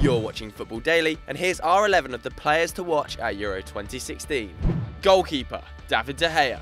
You're watching Football Daily, and here's our 11 of the players to watch at Euro 2016. Goalkeeper, David De Gea.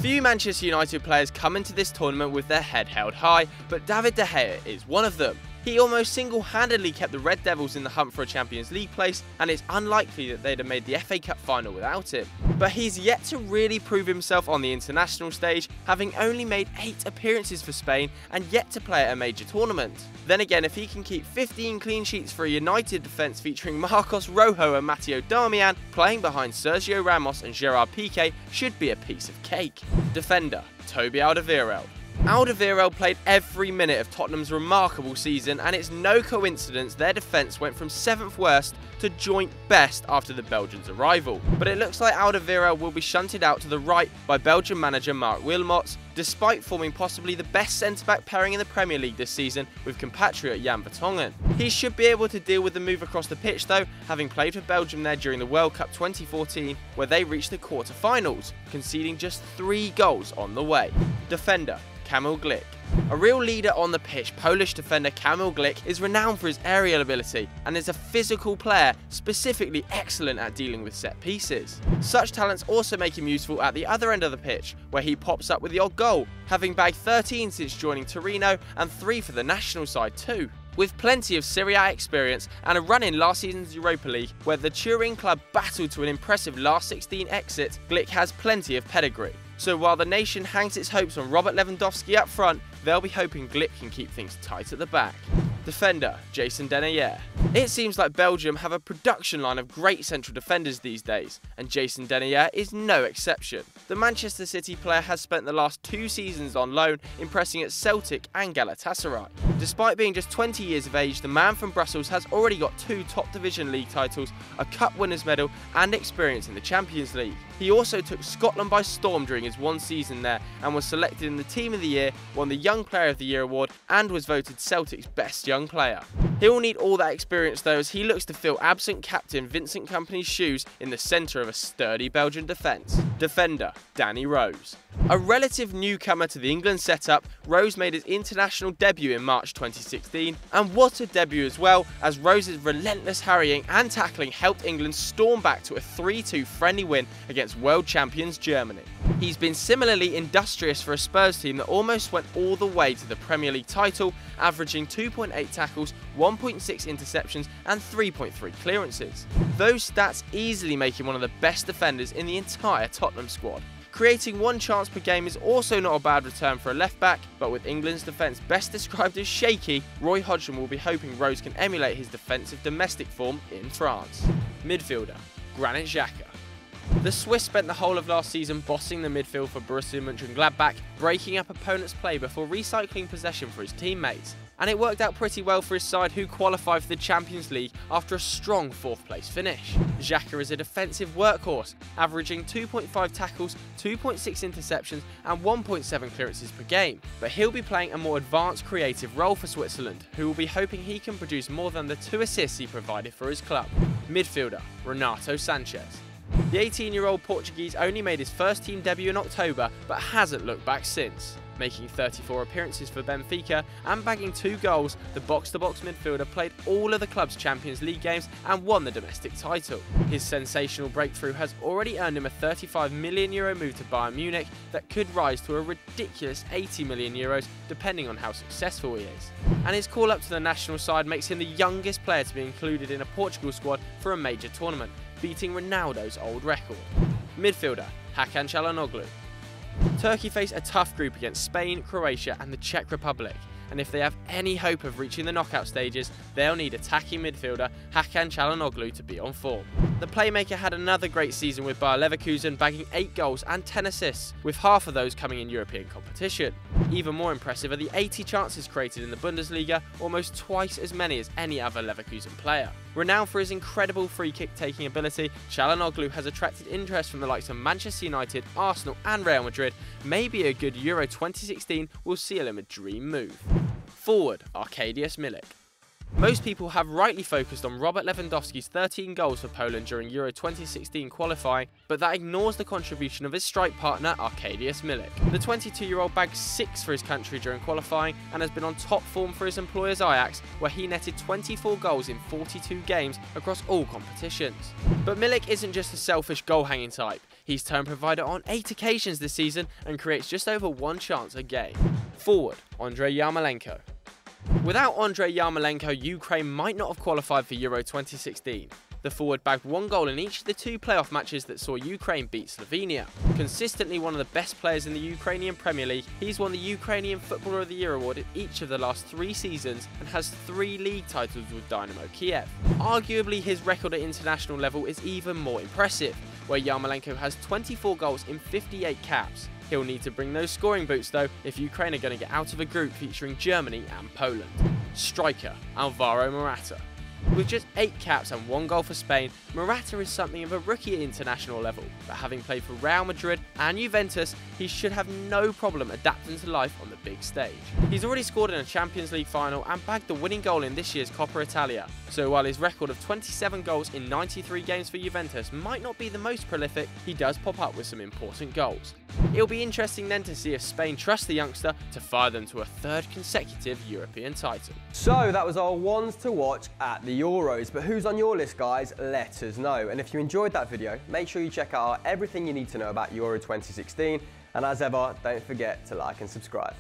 Few Manchester United players come into this tournament with their head held high, but David De Gea is one of them. He almost single-handedly kept the Red Devils in the hunt for a Champions League place, and it's unlikely that they'd have made the FA Cup final without him. But he's yet to really prove himself on the international stage, having only made 8 appearances for Spain and yet to play at a major tournament. Then again, if he can keep 15 clean sheets for a United defence featuring Marcos Rojo and Matteo Darmian, playing behind Sergio Ramos and Gerard Piqué should be a piece of cake. Defender, T.ALDERWEIRELD. Alderweireld played every minute of Tottenham's remarkable season, and it's no coincidence their defence went from 7th worst to joint best after the Belgians' arrival. But it looks like Alderweireld will be shunted out to the right by Belgian manager Mark Wilmots, despite forming possibly the best centre-back pairing in the Premier League this season with compatriot Jan Vertonghen. He should be able to deal with the move across the pitch though, having played for Belgium there during the World Cup 2014, where they reached the quarter-finals, conceding just 3 goals on the way. Defender, Kamil Glik. A real leader on the pitch, Polish defender Kamil Glik is renowned for his aerial ability and is a physical player, specifically excellent at dealing with set pieces. Such talents also make him useful at the other end of the pitch, where he pops up with the odd goal, having bagged 13 since joining Torino and 3 for the national side too. With plenty of Serie A experience and a run in last season's Europa League, where the Turin club battled to an impressive last 16 exit, Glik has plenty of pedigree. So while the nation hangs its hopes on Robert Lewandowski up front, they'll be hoping Glik can keep things tight at the back. Defender, Jason Denayer. It seems like Belgium have a production line of great central defenders these days, and Jason Denayer is no exception. The Manchester City player has spent the last 2 seasons on loan, impressing at Celtic and Galatasaray. Despite being just 20 years of age, the man from Brussels has already got 2 top division league titles, a cup winners medal and experience in the Champions League. He also took Scotland by storm during his 1 season there and was selected in the Team of the Year, won the Young Player of the Year award and was voted Celtic's best young player. He'll need all that experience though, as he looks to fill absent captain Vincent Kompany's shoes in the centre of a sturdy Belgian defence. Defender, D.ROSE. A relative newcomer to the England setup, Rose made his international debut in March 2016, and what a debut as well, as Rose's relentless harrying and tackling helped England storm back to a 3-2 friendly win against world champions Germany. He's been similarly industrious for a Spurs team that almost went all the way to the Premier League title, averaging 2.8 tackles, 1.6 interceptions and 3.3 clearances. Those stats easily make him one of the best defenders in the entire Tottenham squad. Creating 1 chance per game is also not a bad return for a left-back, but with England's defence best described as shaky, Roy Hodgson will be hoping Rose can emulate his defensive domestic form in France. Midfielder, G.XHAKA. The Swiss spent the whole of last season bossing the midfield for Borussia Mönchengladbach, breaking up opponents' play before recycling possession for his teammates. And it worked out pretty well for his side, who qualified for the Champions League after a strong 4th place finish. Xhaka is a defensive workhorse, averaging 2.5 tackles, 2.6 interceptions and 1.7 clearances per game. But he'll be playing a more advanced creative role for Switzerland, who will be hoping he can produce more than the 2 assists he provided for his club. Midfielder, R.SANCHES. The 18-year-old Portuguese only made his first team debut in October, but hasn't looked back since. Making 34 appearances for Benfica and bagging 2 goals, the box-to-box midfielder played all of the club's Champions League games and won the domestic title. His sensational breakthrough has already earned him a €35 million move to Bayern Munich that could rise to a ridiculous €80 million depending on how successful he is. And his call up to the national side makes him the youngest player to be included in a Portugal squad for a major tournament, beating Ronaldo's old record. Midfielder, Hakan Çalhanoğlu. Turkey face a tough group against Spain, Croatia and the Czech Republic, and if they have any hope of reaching the knockout stages, they'll need attacking midfielder Hakan Çalhanoğlu to be on form. The playmaker had another great season with Bayer Leverkusen, bagging 8 goals and 10 assists, with half of those coming in European competition. Even more impressive are the 80 chances created in the Bundesliga, almost twice as many as any other Leverkusen player. Renowned for his incredible free-kick taking ability, Çalhanoğlu has attracted interest from the likes of Manchester United, Arsenal and Real Madrid. Maybe a good Euro 2016 will seal him a dream move. Forward, A.MILIK. Most people have rightly focused on Robert Lewandowski's 13 goals for Poland during Euro 2016 qualifying, but that ignores the contribution of his strike partner A.MILIK. The 22-year-old bagged 6 for his country during qualifying and has been on top form for his employers Ajax, where he netted 24 goals in 42 games across all competitions. But Milik isn't just a selfish goal-hanging type. He's turned provider on 8 occasions this season and creates just over 1 chance a game. Forward, A.YARMOLENKO. Without A.YARMOLENKO, Ukraine might not have qualified for Euro 2016. The forward bagged 1 goal in each of the 2 playoff matches that saw Ukraine beat Slovenia. Consistently one of the best players in the Ukrainian Premier League, he's won the Ukrainian Footballer of the Year award in each of the last 3 seasons and has 3 league titles with Dynamo Kiev. Arguably, his record at international level is even more impressive, where Yarmolenko has 24 goals in 58 caps. He'll need to bring those scoring boots though if Ukraine are going to get out of a group featuring Germany and Poland. Striker, AMORATA. With just 8 caps and 1 goal for Spain, Morata is something of a rookie at international level, but having played for Real Madrid and Juventus, he should have no problem adapting to life on the big stage. He's already scored in a Champions League final and bagged the winning goal in this year's Coppa Italia, so while his record of 27 goals in 93 games for Juventus might not be the most prolific, he does pop up with some important goals. It'll be interesting then to see if Spain trust the youngster to fire them to a 3rd consecutive European title. So that was our ones to watch at the Euros, but who's on your list, guys? Let us know. And if you enjoyed that video, make sure you check out everything you need to know about Euro 2016, and as ever, don't forget to like and subscribe.